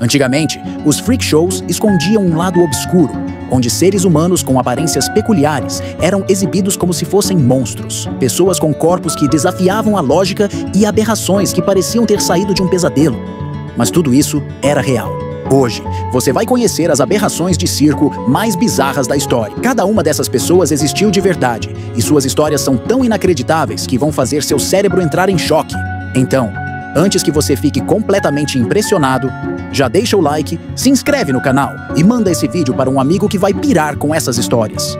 Antigamente, os freak shows escondiam um lado obscuro, onde seres humanos com aparências peculiares eram exibidos como se fossem monstros, pessoas com corpos que desafiavam a lógica e aberrações que pareciam ter saído de um pesadelo. Mas tudo isso era real. Hoje, você vai conhecer as aberrações de circo mais bizarras da história. Cada uma dessas pessoas existiu de verdade, e suas histórias são tão inacreditáveis que vão fazer seu cérebro entrar em choque. Então, antes que você fique completamente impressionado, já deixa o like, se inscreve no canal e manda esse vídeo para um amigo que vai pirar com essas histórias.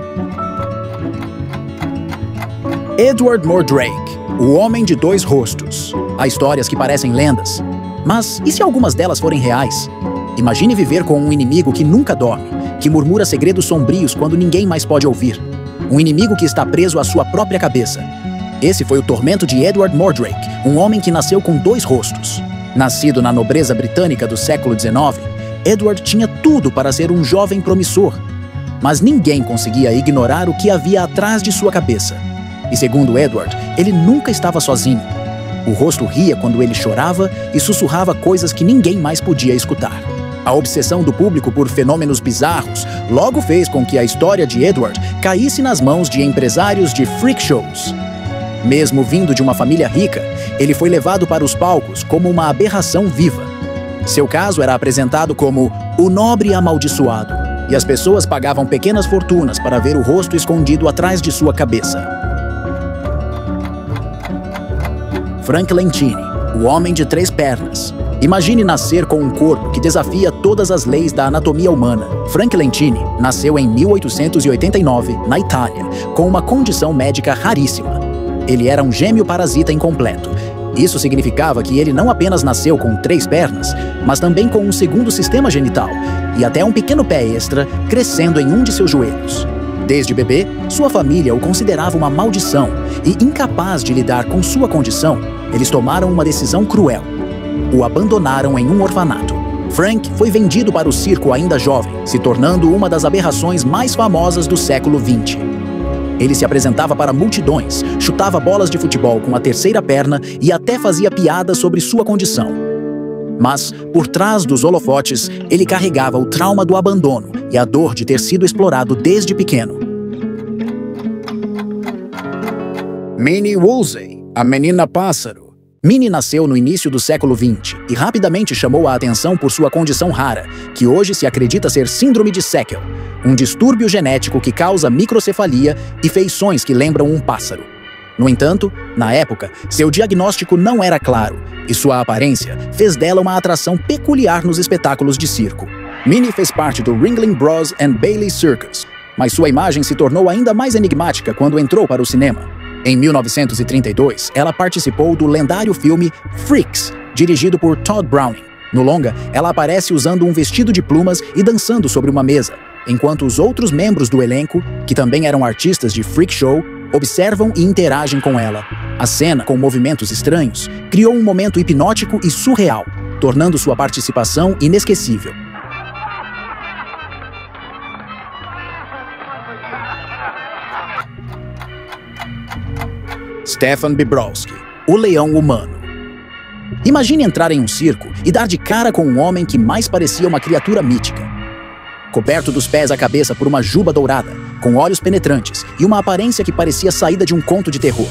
Edward Mordrake, o Homem de Dois Rostos. Há histórias que parecem lendas, mas e se algumas delas forem reais? Imagine viver com um inimigo que nunca dorme, que murmura segredos sombrios quando ninguém mais pode ouvir. Um inimigo que está preso à sua própria cabeça. Esse foi o tormento de Edward Mordrake, um homem que nasceu com dois rostos. Nascido na nobreza britânica do século XIX, Edward tinha tudo para ser um jovem promissor. Mas ninguém conseguia ignorar o que havia atrás de sua cabeça. E segundo Edward, ele nunca estava sozinho. O rosto ria quando ele chorava e sussurrava coisas que ninguém mais podia escutar. A obsessão do público por fenômenos bizarros logo fez com que a história de Edward caísse nas mãos de empresários de freak shows. Mesmo vindo de uma família rica, ele foi levado para os palcos como uma aberração viva. Seu caso era apresentado como o nobre amaldiçoado, e as pessoas pagavam pequenas fortunas para ver o rosto escondido atrás de sua cabeça. Frank Lentini, o Homem de Três Pernas. Imagine nascer com um corpo que desafia todas as leis da anatomia humana. Frank Lentini nasceu em 1889, na Itália, com uma condição médica raríssima. Ele era um gêmeo parasita incompleto. Isso significava que ele não apenas nasceu com 3 pernas, mas também com um segundo sistema genital e até um pequeno pé extra crescendo em um de seus joelhos. Desde bebê, sua família o considerava uma maldição e, incapaz de lidar com sua condição, eles tomaram uma decisão cruel. O abandonaram em um orfanato. Frank foi vendido para o circo ainda jovem, se tornando uma das aberrações mais famosas do século XX. Ele se apresentava para multidões, chutava bolas de futebol com a terceira perna e até fazia piadas sobre sua condição. Mas, por trás dos holofotes, ele carregava o trauma do abandono e a dor de ter sido explorado desde pequeno. Minnie Woolsey, a menina pássaro. Minnie nasceu no início do século XX e rapidamente chamou a atenção por sua condição rara, que hoje se acredita ser síndrome de Seckel, um distúrbio genético que causa microcefalia e feições que lembram um pássaro. No entanto, na época, seu diagnóstico não era claro e sua aparência fez dela uma atração peculiar nos espetáculos de circo. Minnie fez parte do Ringling Bros and Bailey Circus, mas sua imagem se tornou ainda mais enigmática quando entrou para o cinema. Em 1932, ela participou do lendário filme Freaks, dirigido por Todd Browning. No longa, ela aparece usando um vestido de plumas e dançando sobre uma mesa, enquanto os outros membros do elenco, que também eram artistas de freak show, observam e interagem com ela. A cena, com movimentos estranhos, criou um momento hipnótico e surreal, tornando sua participação inesquecível. Stefan Bibrowski, o Leão Humano. Imagine entrar em um circo e dar de cara com um homem que mais parecia uma criatura mítica. Coberto dos pés à cabeça por uma juba dourada, com olhos penetrantes e uma aparência que parecia saída de um conto de terror.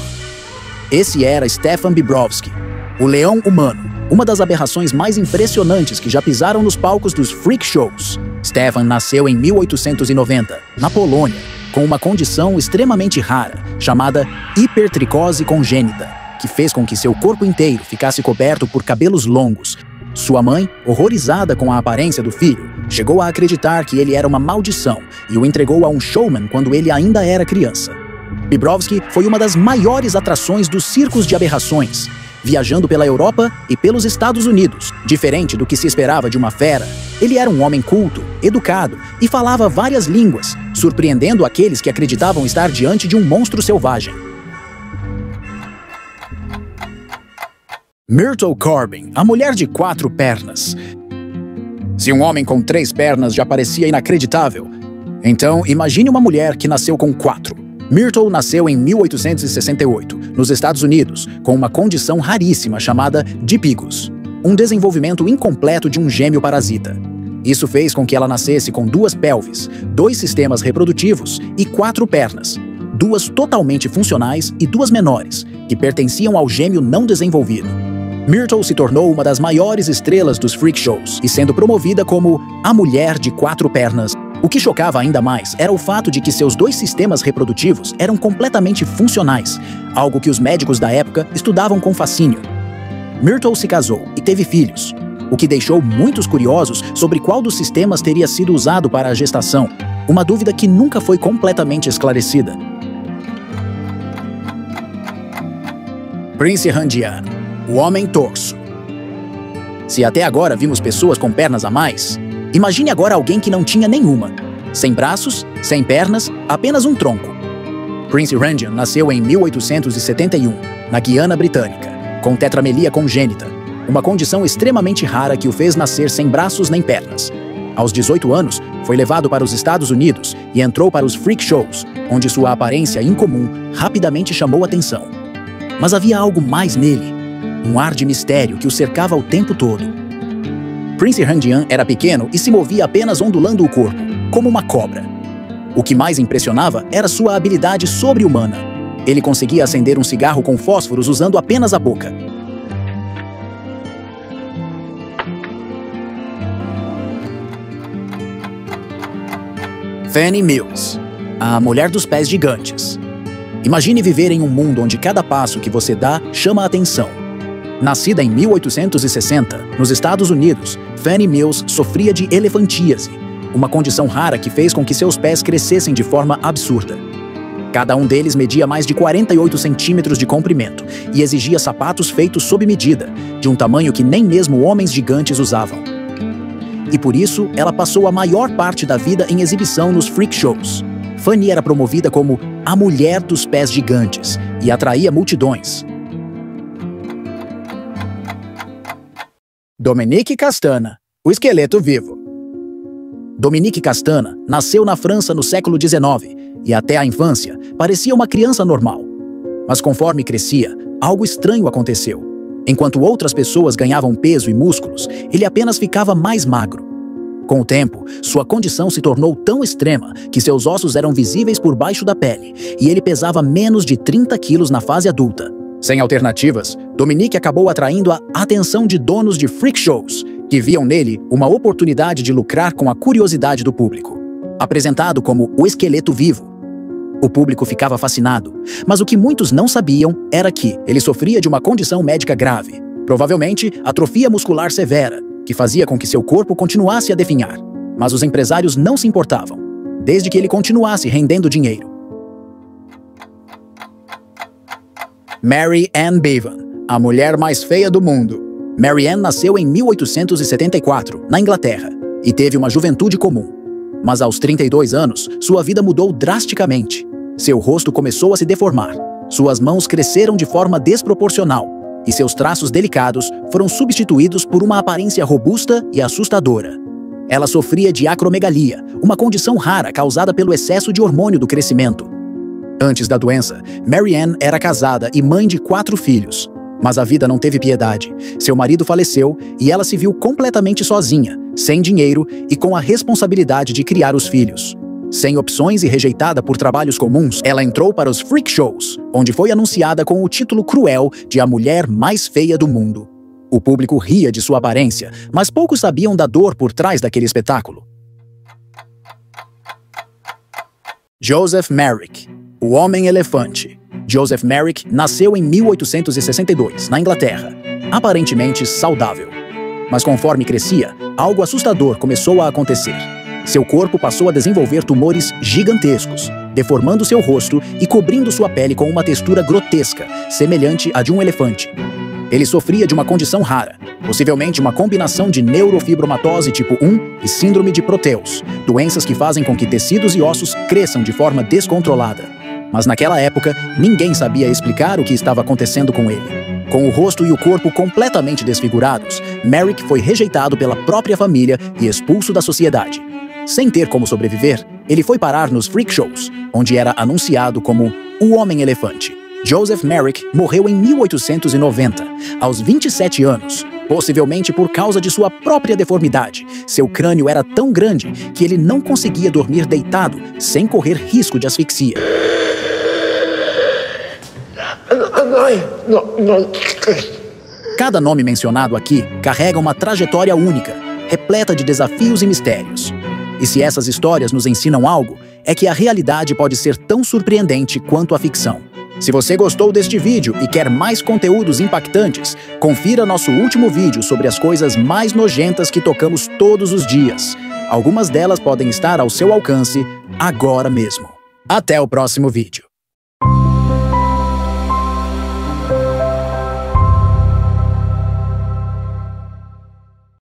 Esse era Stefan Bibrowski, o Leão Humano, uma das aberrações mais impressionantes que já pisaram nos palcos dos freak shows. Stefan nasceu em 1890, na Polônia, com uma condição extremamente rara, chamada hipertricose congênita, que fez com que seu corpo inteiro ficasse coberto por cabelos longos. Sua mãe, horrorizada com a aparência do filho, chegou a acreditar que ele era uma maldição e o entregou a um showman quando ele ainda era criança. Bibrowski foi uma das maiores atrações dos circos de aberrações, viajando pela Europa e pelos Estados Unidos. Diferente do que se esperava de uma fera, ele era um homem culto, educado e falava várias línguas, surpreendendo aqueles que acreditavam estar diante de um monstro selvagem. Myrtle Corbin, a mulher de 4 pernas. Se um homem com 3 pernas já parecia inacreditável, então imagine uma mulher que nasceu com 4. Myrtle nasceu em 1868, nos Estados Unidos, com uma condição raríssima chamada dipygus. um desenvolvimento incompleto de um gêmeo parasita. Isso fez com que ela nascesse com 2 pelvis, 2 sistemas reprodutivos e 4 pernas, 2 totalmente funcionais e 2 menores, que pertenciam ao gêmeo não desenvolvido. Myrtle se tornou uma das maiores estrelas dos freak shows e sendo promovida como a mulher de 4 pernas. O que chocava ainda mais era o fato de que seus 2 sistemas reprodutivos eram completamente funcionais, algo que os médicos da época estudavam com fascínio. Myrtle se casou e teve filhos, o que deixou muitos curiosos sobre qual dos sistemas teria sido usado para a gestação, uma dúvida que nunca foi completamente esclarecida. Prince Randian, o homem torso. Se até agora vimos pessoas com pernas a mais, imagine agora alguém que não tinha nenhuma. Sem braços, sem pernas, apenas um tronco. Prince Randian nasceu em 1871, na Guiana Britânica, com tetramelia congênita, uma condição extremamente rara que o fez nascer sem braços nem pernas. Aos 18 anos, foi levado para os Estados Unidos e entrou para os freak shows, onde sua aparência incomum rapidamente chamou atenção. Mas havia algo mais nele, um ar de mistério que o cercava o tempo todo. Prince Randian era pequeno e se movia apenas ondulando o corpo, como uma cobra. O que mais impressionava era sua habilidade sobre-humana. Ele conseguia acender um cigarro com fósforos usando apenas a boca. Fannie Mills, a mulher dos pés gigantes. Imagine viver em um mundo onde cada passo que você dá chama a atenção. Nascida em 1860, nos Estados Unidos, Fannie Mills sofria de elefantíase, uma condição rara que fez com que seus pés crescessem de forma absurda. Cada um deles media mais de 48 centímetros de comprimento e exigia sapatos feitos sob medida, de um tamanho que nem mesmo homens gigantes usavam. E por isso, ela passou a maior parte da vida em exibição nos freak shows. Fannie era promovida como a mulher dos pés gigantes e atraía multidões. Dominique Castana, o esqueleto vivo. Dominique Castana nasceu na França no século XIX e até a infância parecia uma criança normal. Mas conforme crescia, algo estranho aconteceu. Enquanto outras pessoas ganhavam peso e músculos, ele apenas ficava mais magro. Com o tempo, sua condição se tornou tão extrema que seus ossos eram visíveis por baixo da pele e ele pesava menos de 30 quilos na fase adulta. Sem alternativas, Dominique acabou atraindo a atenção de donos de freak shows, que viam nele uma oportunidade de lucrar com a curiosidade do público. Apresentado como o esqueleto vivo, o público ficava fascinado, mas o que muitos não sabiam era que ele sofria de uma condição médica grave, provavelmente atrofia muscular severa, que fazia com que seu corpo continuasse a definhar. Mas os empresários não se importavam, desde que ele continuasse rendendo dinheiro. Mary Ann Bevan, a mulher mais feia do mundo. Mary Ann nasceu em 1874, na Inglaterra, e teve uma juventude comum. Mas aos 32 anos, sua vida mudou drasticamente. Seu rosto começou a se deformar, suas mãos cresceram de forma desproporcional, e seus traços delicados foram substituídos por uma aparência robusta e assustadora. Ela sofria de acromegalia, uma condição rara causada pelo excesso de hormônio do crescimento. Antes da doença, Mary Ann era casada e mãe de 4 filhos. Mas a vida não teve piedade. Seu marido faleceu e ela se viu completamente sozinha, sem dinheiro e com a responsabilidade de criar os filhos. Sem opções e rejeitada por trabalhos comuns, ela entrou para os freak shows, onde foi anunciada com o título cruel de a mulher mais feia do mundo. O público ria de sua aparência, mas poucos sabiam da dor por trás daquele espetáculo. Joseph Merrick, o Homem-Elefante. Joseph Merrick nasceu em 1862, na Inglaterra, aparentemente saudável. Mas conforme crescia, algo assustador começou a acontecer. Seu corpo passou a desenvolver tumores gigantescos, deformando seu rosto e cobrindo sua pele com uma textura grotesca, semelhante à de um elefante. Ele sofria de uma condição rara, possivelmente uma combinação de neurofibromatose tipo 1 e síndrome de Proteus, doenças que fazem com que tecidos e ossos cresçam de forma descontrolada. Mas naquela época, ninguém sabia explicar o que estava acontecendo com ele. Com o rosto e o corpo completamente desfigurados, Merrick foi rejeitado pela própria família e expulso da sociedade. Sem ter como sobreviver, ele foi parar nos freak shows, onde era anunciado como o Homem-Elefante. Joseph Merrick morreu em 1890, aos 27 anos, Possivelmente por causa de sua própria deformidade. Seu crânio era tão grande que ele não conseguia dormir deitado sem correr risco de asfixia. Cada nome mencionado aqui carrega uma trajetória única, repleta de desafios e mistérios. E se essas histórias nos ensinam algo, é que a realidade pode ser tão surpreendente quanto a ficção. Se você gostou deste vídeo e quer mais conteúdos impactantes, confira nosso último vídeo sobre as coisas mais nojentas que tocamos todos os dias. Algumas delas podem estar ao seu alcance agora mesmo. Até o próximo vídeo.